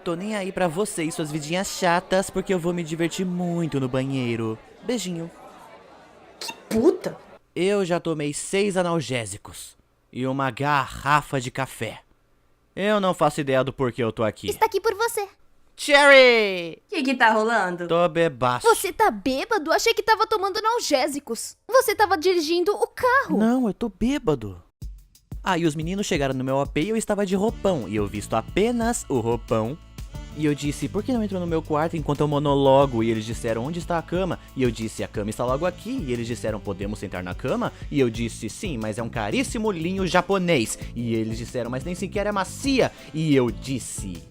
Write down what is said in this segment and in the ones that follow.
Tô nem aí pra você e suas vidinhas chatas, porque eu vou me divertir muito no banheiro. Beijinho. Puta! Eu já tomei 6 analgésicos e uma garrafa de café. Eu não faço ideia do porquê eu tô aqui. Está aqui por você. Cherry! O que tá rolando? Tô bebaço. Você tá bêbado? Achei que tava tomando analgésicos. Você tava dirigindo o carro. Não, eu tô bêbado. Aí os meninos chegaram no meu AP e eu estava de roupão. E eu visto apenas o roupão. E eu disse, por que não entrou no meu quarto enquanto eu monologo? E eles disseram, onde está a cama? E eu disse, a cama está logo aqui. E eles disseram, podemos sentar na cama? E eu disse, sim, mas é um caríssimo linho japonês. E eles disseram, mas nem sequer é macia. E eu disse...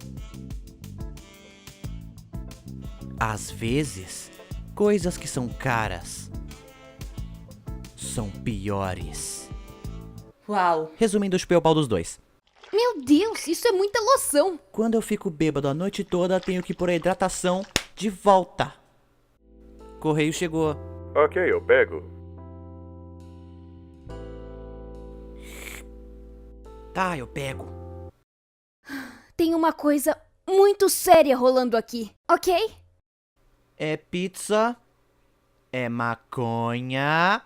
Às vezes, coisas que são caras são piores. Uau. Resumindo, eu chupei o pau dos dois. Meu Deus, isso é muita loção. Quando eu fico bêbado a noite toda, tenho que pôr a hidratação de volta. Correio chegou. Ok, eu pego. Tá, eu pego. Tem uma coisa muito séria rolando aqui, ok? É pizza? É maconha?